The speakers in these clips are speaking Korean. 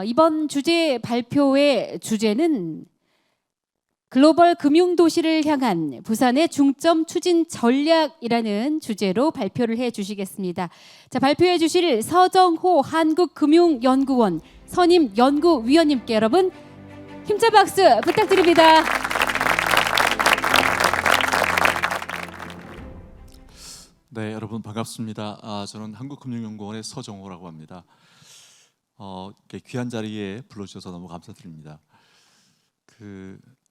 이번 주제 발표의 주제는 글로벌 금융도시를 향한 부산의 중점 추진 전략이라는 주제로 발표를 해 주시겠습니다. 자, 발표해 주실 서정호 한국금융연구원 선임 연구위원님께 여러분 힘찬 박수 부탁드립니다. 네, 여러분 반갑습니다. 저는 한국금융연구원의 서정호라고 합니다. 이렇게 귀한 자리에 불러주셔서 너무 감사드립니다.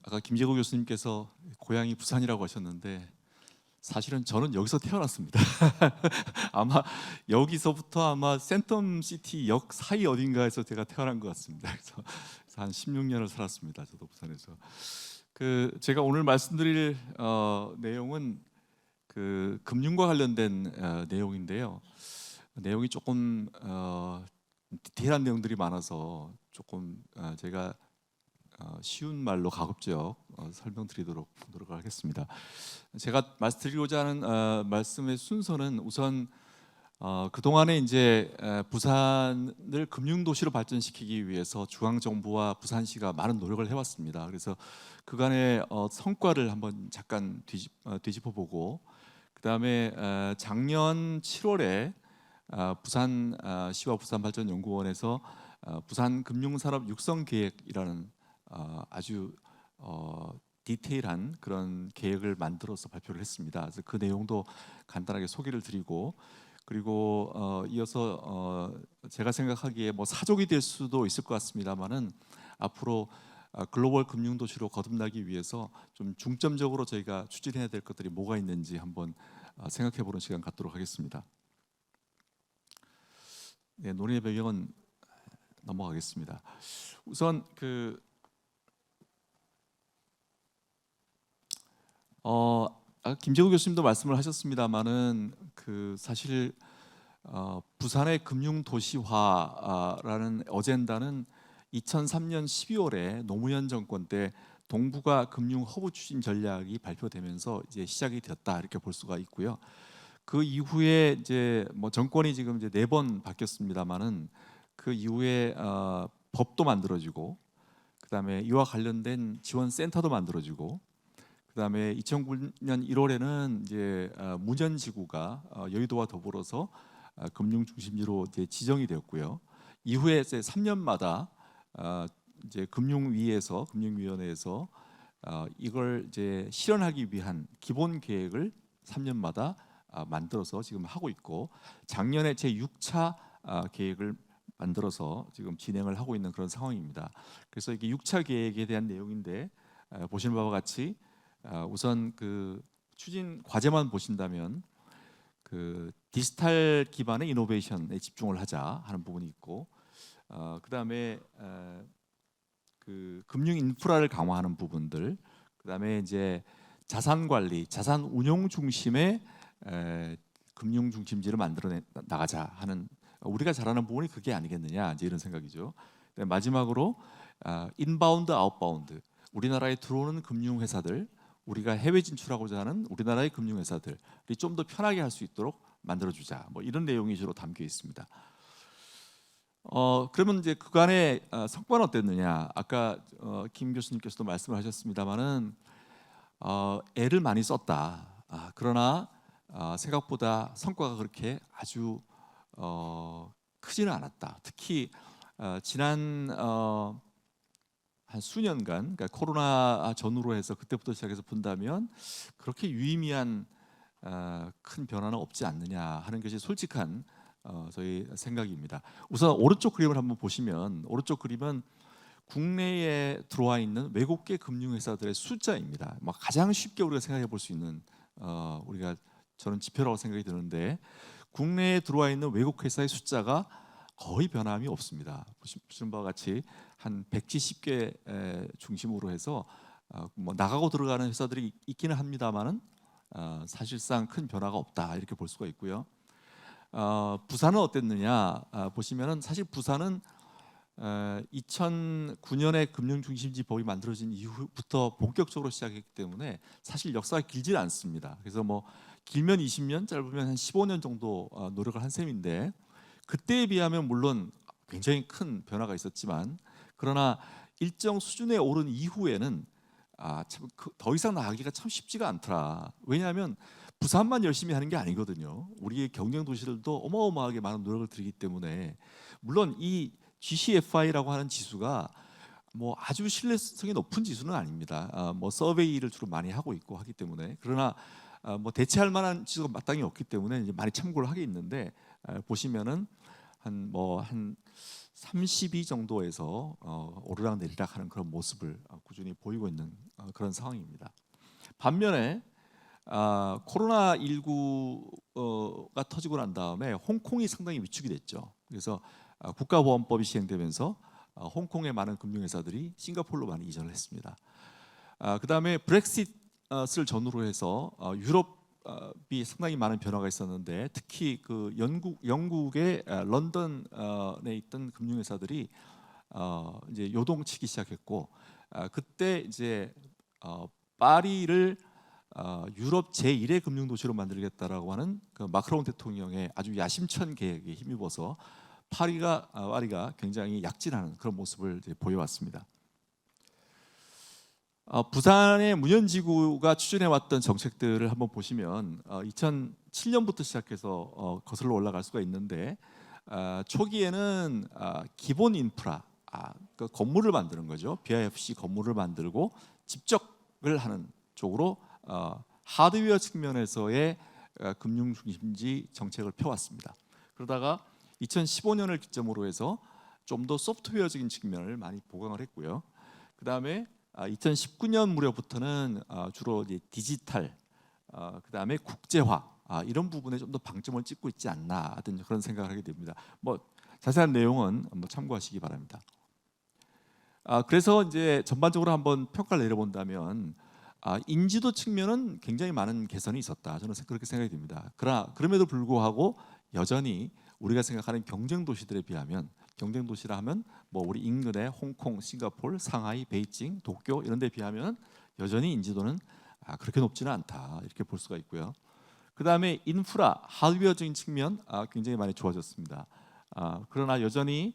아까 김재국 교수님께서 고향이 부산이라고 하셨는데 사실은 저는 여기서 태어났습니다. 아마 여기서부터 센텀시티 역 사이 어딘가에서 제가 태어난 것 같습니다. 그래서 한 16년을 살았습니다. 저도 부산에서. 제가 오늘 말씀드릴 내용은 금융과 관련된 내용인데요. 내용이 조금 디테일한 내용들이 많아서 조금 제가 쉬운 말로 가급적 설명드리도록 노력하겠습니다. 제가 말씀드리고자 하는 말씀의 순서는 우선 그동안에 이제 부산을 금융도시로 발전시키기 위해서 중앙정부와 부산시가 많은 노력을 해왔습니다. 그래서 그간의 성과를 한번 잠깐 뒤집어보고 그 다음에 작년 7월에 부산시와 부산발전연구원에서 부산 금융산업 육성계획이라는 아주 디테일한 그런 계획을 만들어서 발표를 했습니다. 그래서 그 내용도 간단하게 소개를 드리고 그리고 이어서 제가 생각하기에 사족이 될 수도 있을 것 같습니다만은 앞으로 글로벌 금융도시로 거듭나기 위해서 좀 중점적으로 저희가 추진해야 될 것들이 뭐가 있는지 한번 생각해보는 시간 갖도록 하겠습니다. 네, 논의의 배경은 넘어가겠습니다. 우선 김재국 교수님도 말씀을 하셨습니다만은 사실 부산의 금융도시화라는 어젠다는 2003년 12월에 노무현 정권 때 동북아 금융 허브 추진 전략이 발표되면서 이제 시작이 되었다 이렇게 볼 수가 있고요. 그 이후에 이제 정권이 지금 이제 4번 바뀌었습니다만은 그 이후에 법도 만들어지고 그다음에 이와 관련된 지원 센터도 만들어지고 그다음에 2009년 1월에는 이제 문현지구가 여의도와 더불어서 금융 중심지로 이제 지정이 되었고요. 이후에 이제 3년마다 이제 금융위원회에서 이걸 이제 실현하기 위한 기본 계획을 3년마다 만들어서 지금 하고 있고 작년에 제 6차 계획을 만들어서 지금 진행을 하고 있는 그런 상황입니다. 그래서 이게 6차 계획에 대한 내용인데 보시는 바와 같이 우선 추진 과제만 보신다면 디지털 기반의 이노베이션에 집중을 하자 하는 부분이 있고 그다음에 금융 인프라를 강화하는 부분들 그다음에 이제 자산 관리, 자산 운용 중심의 금융 중심지를 만들어 나가자 하는 우리가 잘하는 부분이 그게 아니겠느냐 이제 이런 생각이죠. 마지막으로 인바운드, 아웃바운드 우리나라에 들어오는 금융 회사들 우리가 해외 진출하고자 하는 우리나라의 금융 회사들이 좀 더 편하게 할 수 있도록 만들어주자 이런 내용이 주로 담겨 있습니다. 그러면 이제 그간의 성과는 어땠느냐? 아까 김 교수님께서도 말씀을 하셨습니다만은 애를 많이 썼다. 그러나 생각보다 성과가 그렇게 아주 크지는 않았다. 특히 지난 한 수년간, 그러니까 코로나 전후로 해서 그때부터 시작해서 본다면 그렇게 유의미한 큰 변화는 없지 않느냐 하는 것이 솔직한 저희 생각입니다. 우선 오른쪽 그림을 한번 보시면 오른쪽 그림은 국내에 들어와 있는 외국계 금융회사들의 숫자입니다. 가장 쉽게 우리가 생각해 볼 수 있는 저는 지표라고 생각이 드는데 국내에 들어와 있는 외국 회사의 숫자가 거의 변함이 없습니다. 보시는 바와 같이 한 170개 중심으로 해서 나가고 들어가는 회사들이 있기는 합니다만은 사실상 큰 변화가 없다 이렇게 볼 수가 있고요. 부산은 어땠느냐 보시면은 사실 부산은 2009년에 금융중심지 법이 만들어진 이후부터 본격적으로 시작했기 때문에 사실 역사가 길지 않습니다. 그래서 길면 20년, 짧으면 한 15년 정도 노력을 한 셈인데 그때에 비하면 물론 굉장히 큰 변화가 있었지만 그러나 일정 수준에 오른 이후에는 참 더 이상 나가기가 참 쉽지가 않더라. 왜냐하면 부산만 열심히 하는 게 아니거든요. 우리의 경쟁 도시들도 어마어마하게 많은 노력을 들이기 때문에 물론 이 GCFI라고 하는 지수가 뭐 아주 신뢰성이 높은 지수는 아닙니다. 뭐 서베이를 주로 많이 하고 있고 하기 때문에 그러나 뭐 대체할 만한 지수가 마땅히 없기 때문에 이제 많이 참고를 하게 있는데 보시면은 한 32 정도에서 오르락 내리락 하는 그런 모습을 꾸준히 보이고 있는 그런 상황입니다. 반면에 코로나19가 터지고 난 다음에 홍콩이 상당히 위축이 됐죠. 그래서 국가보안법이 시행되면서 홍콩의 많은 금융회사들이 싱가포르로 많이 이전을 했습니다. 그다음에 브렉시트를 전후로 해서 유럽이 상당히 많은 변화가 있었는데 특히 그 영국의 런던에 있던 금융회사들이 이제 요동치기 시작했고 그때 이제 파리를 유럽 제1의 금융도시로 만들겠다라고 하는 그 마크롱 대통령의 아주 야심찬 계획에 힘입어서 파리가 굉장히 약진하는 그런 모습을 이제 보여왔습니다. 부산의 문현지구가 추진해왔던 정책들을 한번 보시면 2007년부터 시작해서 거슬러 올라갈 수가 있는데 초기에는 기본 인프라, 그 건물을 만드는 거죠. BIFC 건물을 만들고 집적을 하는 쪽으로 하드웨어 측면에서의 금융 중심지 정책을 펴왔습니다. 그러다가 2015년을 기점으로 해서 좀 더 소프트웨어적인 측면을 많이 보강을 했고요. 그 다음에 2019년 무렵부터는 주로 이제 디지털, 그 다음에 국제화 이런 부분에 좀 더 방점을 찍고 있지 않나 하는 그런 생각을 하게 됩니다. 뭐 자세한 내용은 한번 참고하시기 바랍니다. 그래서 이제 전반적으로 한번 평가를 내려본다면 인지도 측면은 굉장히 많은 개선이 있었다. 저는 그렇게 생각이 듭니다. 그러나 그럼에도 불구하고 여전히 우리가 생각하는 경쟁 도시들에 비하면 경쟁 도시라 하면 뭐 우리 인근의 홍콩, 싱가포르, 상하이, 베이징, 도쿄 이런 데 비하면 여전히 인지도는 그렇게 높지는 않다. 이렇게 볼 수가 있고요. 그다음에 인프라, 하드웨어적인 측면 굉장히 많이 좋아졌습니다. 그러나 여전히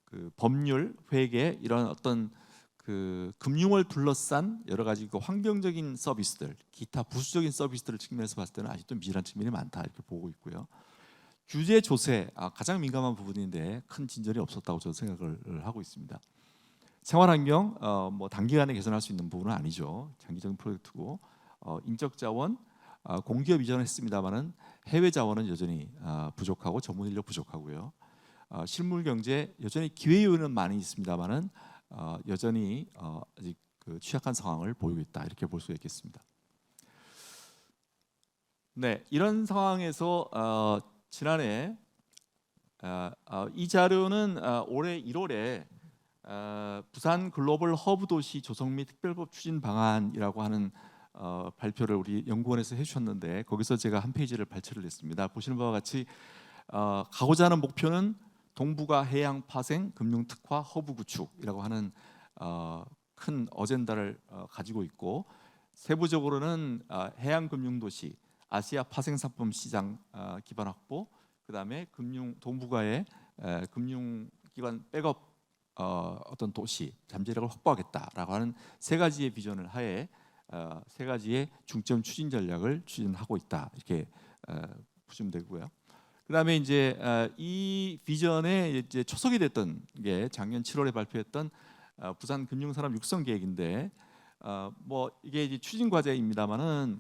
그 법률, 회계 이런 어떤 그 금융을 둘러싼 여러 가지 그 환경적인 서비스들, 기타 부수적인 서비스들을 측면에서 봤을 때는 아직도 미진한 측면이 많다 이렇게 보고 있고요. 규제 조세 가장 민감한 부분인데 큰 진전이 없었다고 저는 생각을 하고 있습니다. 생활환경 뭐 단기간에 개선할 수 있는 부분은 아니죠. 장기적인 프로젝트고 인적 자원 공기업 이전했습니다만은 해외 자원은 여전히 부족하고 전문 인력 부족하고요. 실물 경제 여전히 기회 요인은 많이 있습니다만은 여전히 아직 그 취약한 상황을 보이고 있다 이렇게 볼 수 있겠습니다. 네, 이런 상황에서 지난해 이 자료는 올해 1월에 부산 글로벌 허브 도시 조성 및 특별법 추진 방안이라고 하는 발표를 우리 연구원에서 해주셨는데 거기서 제가 한 페이지를 발췌를 했습니다. 보시는 바와 같이 가고자 하는 목표는 동북아 해양 파생 금융 특화 허브 구축이라고 하는 큰 어젠다를 가지고 있고 세부적으로는 해양 금융 도시, 아시아 파생 상품 시장 기반 확보, 그다음에 동북아의 금융 기반 백업 어떤 도시 잠재력을 확보하겠다라고 하는 세 가지의 비전을 하에 세 가지의 중점 추진 전략을 추진하고 있다 이렇게 보시면 되고요. 그다음에 이제 이 비전에 이제 초석이 됐던 게 작년 7월에 발표했던 부산 금융산업 육성 계획인데 뭐 이게 이제 추진 과제입니다만은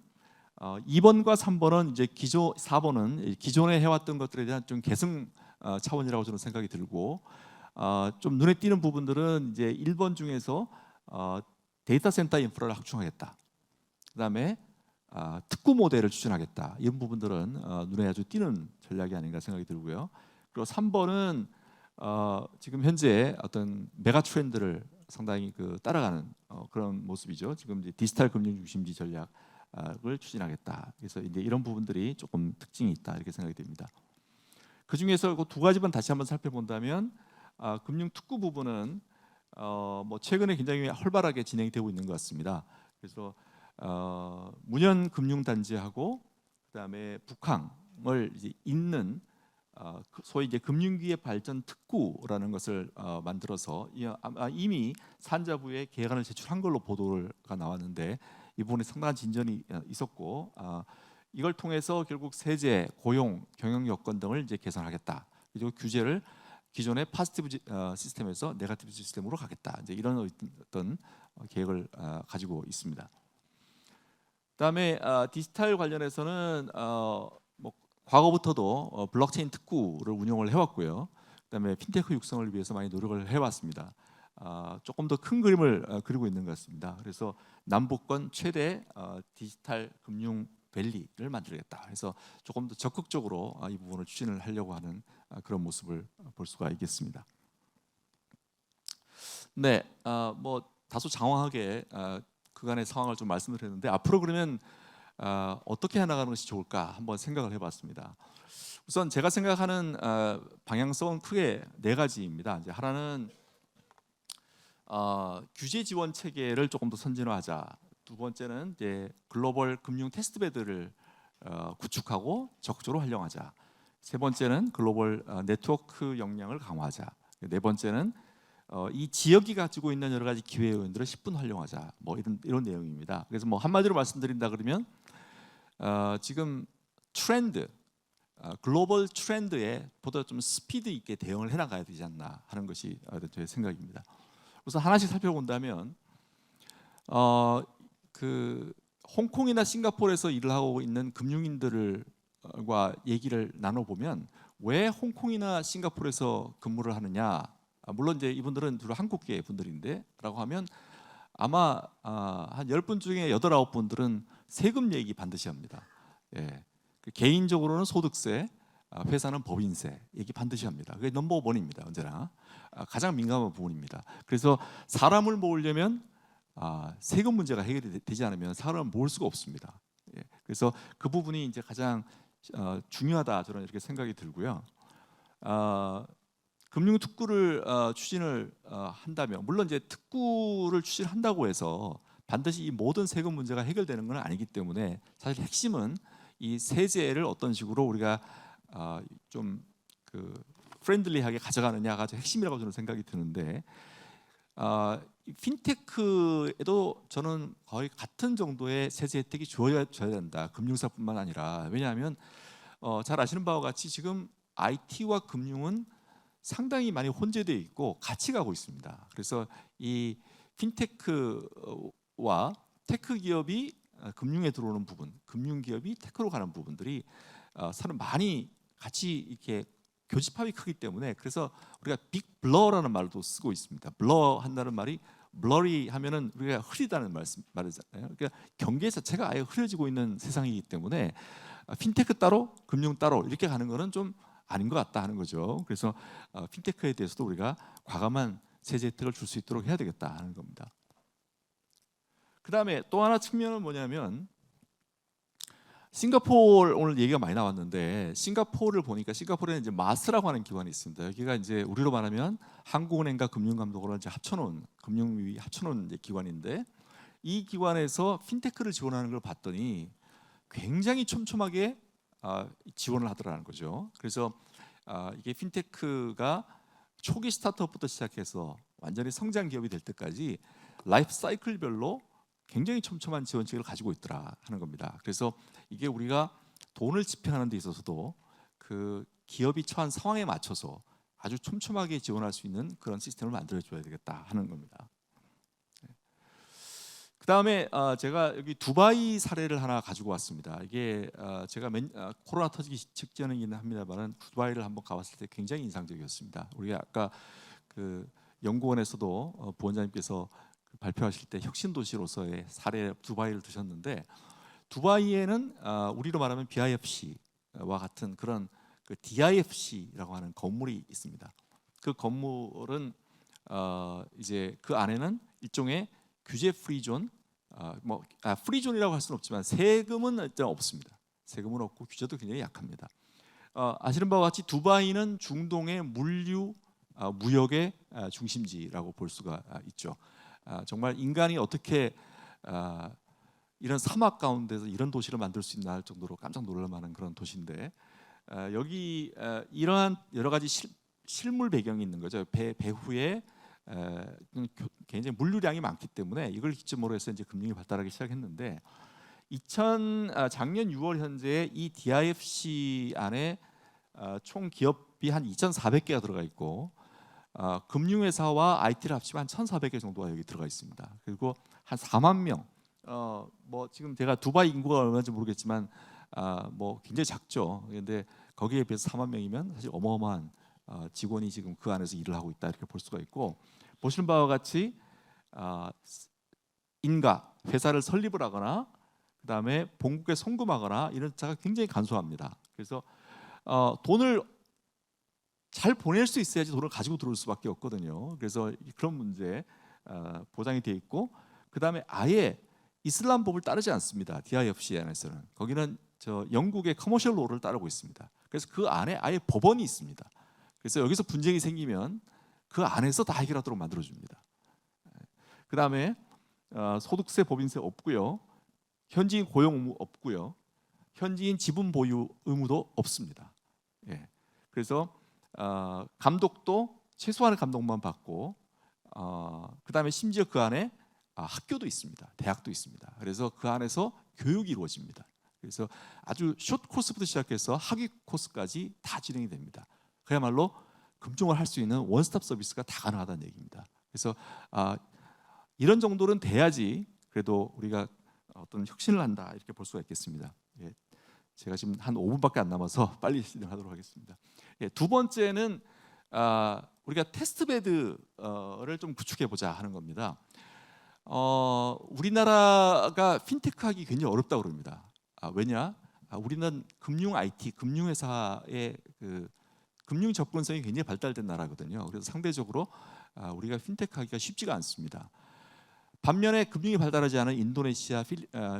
2번과 3번은 이제 4번은 기존에 해왔던 것들에 대한 좀 계승 차원이라고 저는 생각이 들고 좀 눈에 띄는 부분들은 이제 1번 중에서 데이터 센터 인프라를 확충하겠다. 그다음에 특구 모델을 추진하겠다. 이런 부분들은 눈에 아주 띄는 전략이 아닌가 생각이 들고요. 그리고 3번은 지금 현재 어떤 메가 트렌드를 상당히 따라가는 그런 모습이죠. 지금 이제 디지털 금융 중심지 전략을 추진하겠다. 그래서 이제 이런 부분들이 조금 특징이 있다 이렇게 생각이 됩니다. 그 중에서 그 두 가지만 다시 한번 살펴본다면 금융 특구 부분은 뭐 최근에 굉장히 활발하게 진행되고 있는 것 같습니다. 그래서 문현 금융단지하고 그다음에 북항을 이제 잇는 소위 이제 금융기회 발전 특구라는 것을 만들어서 이미 산자부에 계획안을 제출한 걸로 보도가 나왔는데 이 부분에 상당한 진전이 있었고 이걸 통해서 결국 세제, 고용, 경영 여건 등을 이제 개선하겠다. 그리고 규제를 기존의 파지티브 시스템에서 네거티브 시스템으로 가겠다. 이제 이런 어떤 계획을 가지고 있습니다. 그다음에 디지털 관련해서는 뭐 과거부터도 블록체인 특구를 운영을 해왔고요. 그다음에 핀테크 육성을 위해서 많이 노력을 해왔습니다. 조금 더 큰 그림을 그리고 있는 것 같습니다. 그래서 남북권 최대 디지털 금융 밸리를 만들겠다. 그래서 조금 더 적극적으로 이 부분을 추진을 하려고 하는 그런 모습을 볼 수가 있겠습니다. 네, 뭐 다소 장황하게 그간의 상황을 좀 말씀을 드렸는데 앞으로 그러면 어떻게 해나가는 것이 좋을까 한번 생각을 해봤습니다. 우선 제가 생각하는 방향성은 크게 네 가지입니다. 이제 하나는 규제 지원 체계를 조금 더 선진화하자. 두 번째는 이제 글로벌 금융 테스트베드를 구축하고 적극적으로 활용하자. 세 번째는 글로벌 네트워크 역량을 강화하자. 네 번째는 이 지역이 가지고 있는 여러 가지 기회 요인들을 10분 활용하자. 뭐 이런 내용입니다. 그래서 뭐 한마디로 말씀드린다 그러면 지금 트렌드, 글로벌 트렌드에 보다 좀 스피드 있게 대응을 해나가야 되지 않나 하는 것이 제 생각입니다. 우선 하나씩 살펴본다면 그 홍콩이나 싱가포르에서 일을 하고 있는 금융인들과 얘기를 나눠보면 왜 홍콩이나 싱가포르에서 근무를 하느냐? 물론 이제 이분들은 주로 한국계 분들인데라고 하면 아마 한 10분 중에 8, 9분들은 세금 얘기 반드시 합니다. 예. 개인적으로는 소득세, 회사는 법인세 얘기 반드시 합니다. 그게 넘버 원입니다. 언제나 가장 민감한 부분입니다. 그래서 사람을 모으려면 세금 문제가 해결이 되지 않으면 사람을 모을 수가 없습니다. 예. 그래서 그 부분이 이제 가장 중요하다 저는 이렇게 생각이 들고요. 금융 특구를 추진을 한다면 물론 이제 특구를 추진한다고 해서 반드시 이 모든 세금 문제가 해결되는 건 아니기 때문에 사실 핵심은 이 세제를 어떤 식으로 우리가 좀 그 프렌들리하게 가져가느냐가 핵심이라고 저는 생각이 드는데 핀테크에도 저는 거의 같은 정도의 세제 혜택이 주어져야 된다. 금융사뿐만 아니라 왜냐하면 잘 아시는 바와 같이 지금 IT와 금융은 상당히 많이 혼재되어 있고 같이 가고 있습니다. 그래서 이 핀테크와 테크 기업이 금융에 들어오는 부분, 금융 기업이 테크로 가는 부분들이 사람 많이 같이 이렇게 교집합이 크기 때문에 그래서 우리가 빅 블러라는 말도 쓰고 있습니다. 블러 한다는 말이 블러리 하면은 우리가 흐리다는 말이잖아요. 그러니까 경계 자체가 아예 흐려지고 있는 세상이기 때문에 핀테크 따로, 금융 따로 이렇게 가는 거는 좀 아닌 것 같다 하는 거죠. 그래서 핀테크에 대해서도 우리가 과감한 세제 혜택을 줄 수 있도록 해야 되겠다 하는 겁니다. 그 다음에 또 하나 측면은 뭐냐면 싱가포르 오늘 얘기가 많이 나왔는데 싱가포르를 보니까 싱가포르에는 이제 마스라고 하는 기관이 있습니다. 여기가 이제 우리로 말하면 한국은행과 금융감독원을 이제 합쳐놓은 금융위 합쳐놓은 이제 기관인데 이 기관에서 핀테크를 지원하는 걸 봤더니 굉장히 촘촘하게 지원을 하더라는 거죠. 그래서 이게 핀테크가 초기 스타트업부터 시작해서 완전히 성장 기업이 될 때까지 라이프 사이클별로 굉장히 촘촘한 지원책을 가지고 있더라 하는 겁니다. 그래서 이게 우리가 돈을 집행하는 데 있어서도 그 기업이 처한 상황에 맞춰서 아주 촘촘하게 지원할 수 있는 그런 시스템을 만들어줘야 되겠다 하는 겁니다. 그 다음에 제가 여기 두바이 사례를 하나 가지고 왔습니다. 이게 제가 코로나 터지기 직전이긴 합니다만 두바이를 한번 가봤을 때 굉장히 인상적이었습니다. 우리가 아까 그 연구원에서도 부원장님께서 발표하실 때 혁신 도시로서의 사례 두바이를 드셨는데 두바이에는 우리로 말하면 BIFC와 같은 그런 그 DIFC라고 하는 건물이 있습니다. 그 건물은 이제 그 안에는 일종의 규제 프리존, 프리존이라고 할 수는 없지만 세금은 일단 없습니다. 세금은 없고 규제도 굉장히 약합니다. 아시는 바와 같이 두바이는 중동의 물류, 무역의 중심지라고 볼 수가 있죠. 정말 인간이 어떻게 이런 사막 가운데서 이런 도시를 만들 수 있나 할 정도로 깜짝 놀랄 만한 그런 도시인데 여기 이러한 여러 가지 실물 배경이 있는 거죠. 배후에 굉장히 물류량이 많기 때문에 이걸 기점으로 해서 이제 금융이 발달하기 시작했는데 작년 6월 현재 이 DIFC 안에 총 기업이 한 2,400개가 들어가 있고 금융회사와 IT를 합치면 한 1,400개 정도가 여기 들어가 있습니다. 그리고 한 4만 명. 뭐 지금 제가 두바이 인구가 얼마인지 모르겠지만 뭐 굉장히 작죠. 그런데 거기에 비해서 4만 명이면 사실 어마어마한 직원이 지금 그 안에서 일을 하고 있다 이렇게 볼 수가 있고 보시는 바와 같이 인가 회사를 설립을 하거나 그다음에 본국에 송금하거나 이런 자가 굉장히 간소합니다. 그래서 돈을 잘 보낼 수 있어야지 돈을 가지고 들어올 수밖에 없거든요. 그래서 그런 문제 보장이 돼 있고 그다음에 아예 이슬람법을 따르지 않습니다. DIFC 안에서는 거기는 영국의 커머셜 로를 따르고 있습니다. 그래서 그 안에 아예 법원이 있습니다. 그래서 여기서 분쟁이 생기면 그 안에서 다 해결하도록 만들어줍니다. 그다음에 소득세, 법인세 없고요. 현지인 고용 의무 없고요. 현지인 지분 보유 의무도 없습니다. 예. 그래서 감독도 최소한의 감독만 받고 그다음에 심지어 그 안에 학교도 있습니다. 대학도 있습니다. 그래서 그 안에서 교육이 이루어집니다. 그래서 아주 숏 코스부터 시작해서 학위 코스까지 다 진행이 됩니다. 그야말로 금융을 할 수 있는 원스톱 서비스가 다 가능하다는 얘기입니다. 그래서 이런 정도는 돼야지 그래도 우리가 어떤 혁신을 한다 이렇게 볼 수가 있겠습니다. 예, 제가 지금 한 5분밖에 안 남아서 빨리 진행하도록 하겠습니다. 예, 두 번째는 우리가 테스트베드를 좀 구축해 보자 하는 겁니다. 우리나라가 핀테크하기 굉장히 어렵다고 그럽니다. 왜냐? 우리는 금융 IT, 금융회사의 금융 접근성이 굉장히 발달된 나라거든요. 그래서 상대적으로 우리가 핀테크하기가 쉽지가 않습니다. 반면에 금융이 발달하지 않은 인도네시아,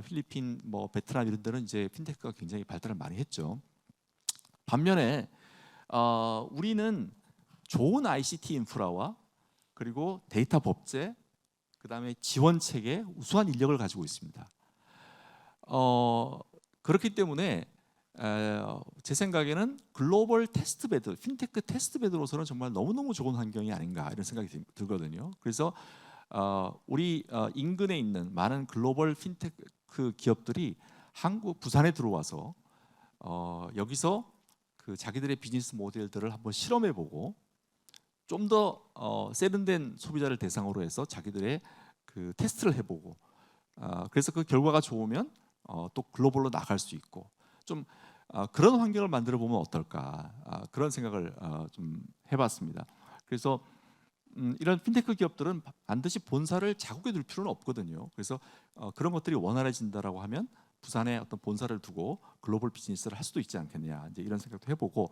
필리핀, 뭐 베트남 이런 데는 이제 핀테크가 굉장히 발달을 많이 했죠. 반면에 우리는 좋은 ICT 인프라와 그리고 데이터 법제, 그다음에 지원 체계, 우수한 인력을 가지고 있습니다. 그렇기 때문에 제 생각에는 글로벌 테스트베드, 핀테크 테스트베드로서는 정말 너무너무 좋은 환경이 아닌가 이런 생각이 들거든요. 그래서 우리 인근에 있는 많은 글로벌 핀테크 기업들이 한국 부산에 들어와서 여기서 자기들의 비즈니스 모델들을 한번 실험해보고 좀 더 세련된 소비자를 대상으로 해서 자기들의 테스트를 해보고 그래서 그 결과가 좋으면 또 글로벌로 나갈 수 있고 좀 그런 환경을 만들어 보면 어떨까 그런 생각을 좀 해봤습니다. 그래서 이런 핀테크 기업들은 반드시 본사를 자국에 둘 필요는 없거든요. 그래서 그런 것들이 원활해진다라고 하면 부산에 어떤 본사를 두고 글로벌 비즈니스를 할 수도 있지 않겠냐 이제 이런 생각도 해보고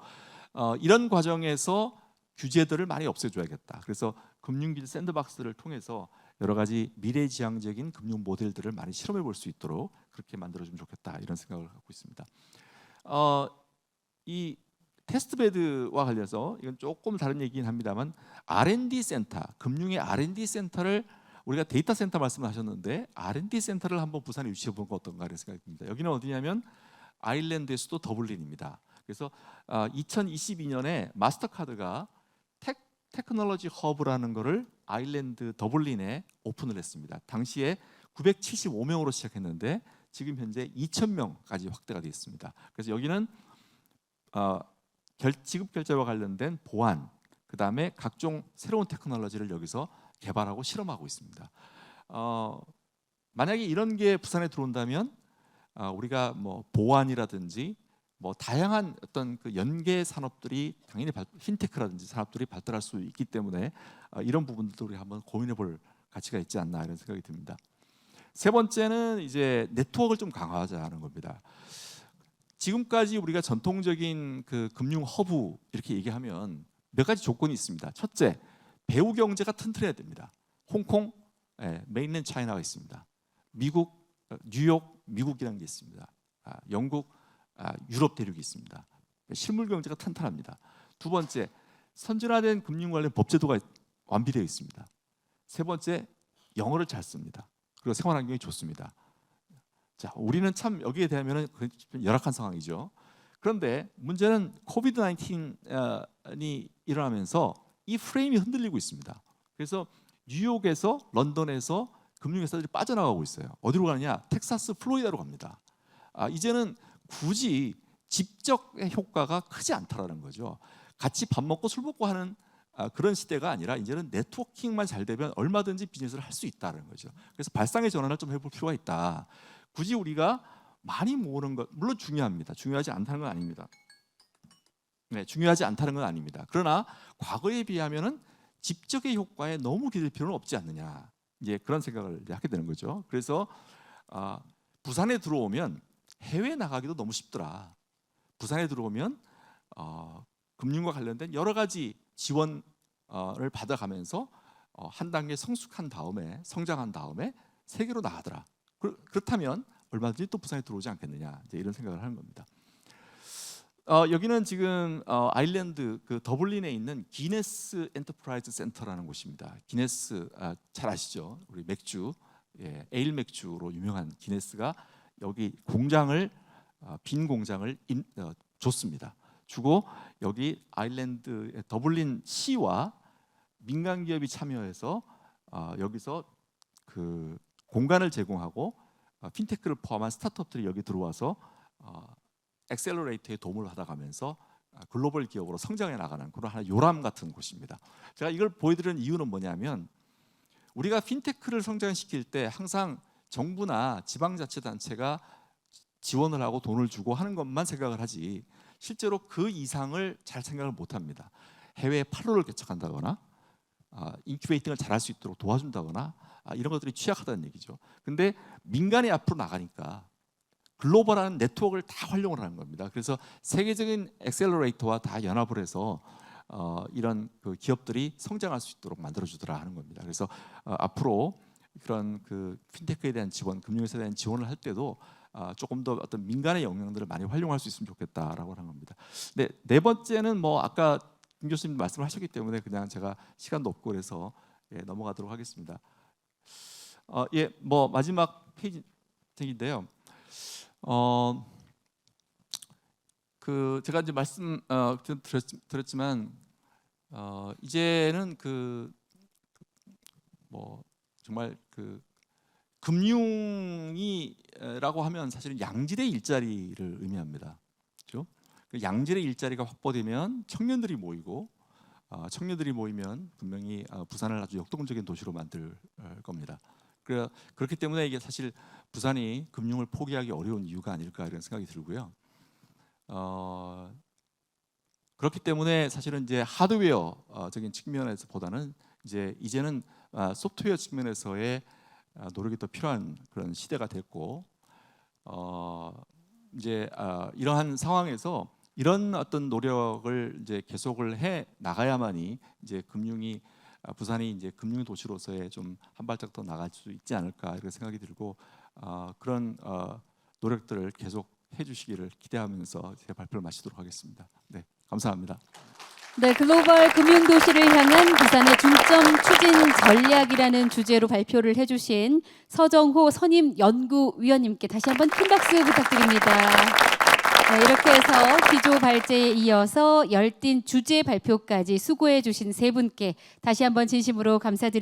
이런 과정에서 규제들을 많이 없애줘야겠다. 그래서 금융기술 샌드박스를 통해서 여러 가지 미래지향적인 금융 모델들을 많이 실험해 볼 수 있도록 그렇게 만들어주면 좋겠다 이런 생각을 갖고 있습니다. 이 테스트베드와 관련해서 이건 조금 다른 얘기긴 합니다만 R&D 센터, 금융의 R&D 센터를 우리가 데이터 센터 말씀을 하셨는데 R&D 센터를 한번 부산에 유치해 보는 거 어떤가 이런 생각이 듭니다. 여기는 어디냐면 아일랜드의 수도 더블린입니다. 그래서 2022년에 마스터카드가 테크놀로지 허브라는 거를 아일랜드 더블린에 오픈을 했습니다. 당시에 975명으로 시작했는데 지금 현재 2,000명까지 확대가 되어 있습니다. 그래서 여기는 지급 결제와 관련된 보안, 그 다음에 각종 새로운 테크놀로지를 여기서 개발하고 실험하고 있습니다. 만약에 이런 게 부산에 들어온다면 우리가 뭐 보안이라든지 뭐 다양한 어떤 연계 산업들이 당연히 핀테크라든지 산업들이 발달할 수 있기 때문에 이런 부분들도 우리 한번 고민해볼 가치가 있지 않나 이런 생각이 듭니다. 세 번째는 이제 네트워크를 좀 강화하자는 겁니다. 지금까지 우리가 전통적인 금융 허브 이렇게 얘기하면 몇 가지 조건이 있습니다. 첫째, 배후 경제가 튼튼해야 됩니다. 홍콩, 메인랜드 차이나가 있습니다. 미국, 뉴욕, 미국이라는 게 있습니다. 영국, 유럽 대륙이 있습니다. 실물 경제가 탄탄합니다. 두 번째, 선진화된 금융 관련 법제도가 완비되어 있습니다. 세 번째, 영어를 잘 씁니다. 그리고 생활 환경이 좋습니다. 자, 우리는 참 여기에 대하면 열악한 상황이죠. 그런데 문제는 코비드 19이 일어나면서 이 프레임이 흔들리고 있습니다. 그래서 뉴욕에서 런던에서 금융회사들이 빠져나가고 있어요. 어디로 가느냐? 텍사스, 플로리다로 갑니다. 이제는 굳이 직접의 효과가 크지 않다라는 거죠. 같이 밥 먹고 술 먹고 하는 그런 시대가 아니라 이제는 네트워킹만 잘 되면 얼마든지 비즈니스를 할 수 있다는 거죠. 그래서 발상의 전환을 좀 해볼 필요가 있다. 굳이 우리가 많이 모으는 것 물론 중요합니다. 중요하지 않다는 건 아닙니다. 네, 중요하지 않다는 건 아닙니다. 그러나 과거에 비하면은 직접의 효과에 너무 기댈 필요는 없지 않느냐. 이제 그런 생각을 이제 하게 되는 거죠. 그래서 부산에 들어오면 해외 나가기도 너무 쉽더라. 부산에 들어오면 금융과 관련된 여러 가지 지원을 받아가면서 한 단계 성숙한 다음에 성장한 다음에 세계로 나가더라. 그렇다면 얼마든지 또 부산에 들어오지 않겠느냐. 이제 이런 생각을 하는 겁니다. 여기는 지금 아일랜드 그 더블린에 있는 기네스 엔터프라이즈 센터라는 곳입니다. 기네스 잘 아시죠? 우리 맥주, 에일 맥주로 유명한 기네스가 여기 공장을 빈 공장을 줬습니다. 주고 여기 아일랜드의 더블린 시와 민간 기업이 참여해서 여기서 그 공간을 제공하고 핀테크를 포함한 스타트업들이 여기 들어와서 엑셀러레이터에 도움을 받아가면서 글로벌 기업으로 성장해 나가는 그런 하나의 요람 같은 곳입니다. 제가 이걸 보여드리는 이유는 뭐냐면 우리가 핀테크를 성장시킬 때 항상 정부나 지방자치단체가 지원을 하고 돈을 주고 하는 것만 생각을 하지 실제로 그 이상을 잘 생각을 못합니다. 해외에 팔로를 개척한다거나 인큐베이팅을 잘할 수 있도록 도와준다거나 이런 것들이 취약하다는 얘기죠. 근데 민간이 앞으로 나가니까 글로벌한 네트워크를 다 활용을 하는 겁니다. 그래서 세계적인 엑셀러레이터와 다 연합을 해서 이런 그 기업들이 성장할 수 있도록 만들어주더라 하는 겁니다. 그래서 앞으로 그런 그 핀테크에 대한 지원, 금융회사에 대한 지원을 할 때도 조금 더 어떤 민간의 영향들을 많이 활용할 수 있으면 좋겠다라고 하는 겁니다. 네 번째는 뭐 아까 김 교수님 말씀하셨기 때문에 그냥 제가 시간도 없고 그래서 넘어가도록 하겠습니다. 뭐 마지막 페이지인데요. 그 제가 이제 말씀 드렸지만 이제는 그 뭐 정말 그 금융이라고 하면 사실은 양질의 일자리를 의미합니다. 그렇죠? 그 양질의 일자리가 확보되면 청년들이 모이고 청년들이 모이면 분명히 부산을 아주 역동적인 도시로 만들 겁니다. 그렇기 때문에 이게 사실 부산이 금융을 포기하기 어려운 이유가 아닐까 이런 생각이 들고요. 그렇기 때문에 사실은 이제 하드웨어적인 측면에서보다는 이제는 소프트웨어 측면에서의 노력이 더 필요한 그런 시대가 됐고 이제 이러한 상황에서 이런 어떤 노력을 이제 계속을 해 나가야만이 이제 부산이 이제 금융 도시로서의 좀 한 발짝 더 나갈 수 있지 않을까 이런 생각이 들고 그런 노력들을 계속 해주시기를 기대하면서 제 발표를 마치도록 하겠습니다. 네, 감사합니다. 네, 글로벌 금융 도시를 향한 부산의 중점 추진 전략이라는 주제로 발표를 해주신 서정호 선임 연구위원님께 다시 한번 큰 박수 부탁드립니다. 네, 이렇게 해서 기조 발제에 이어서 열띤 주제 발표까지 수고해 주신 세 분께 다시 한번 진심으로 감사드립니다.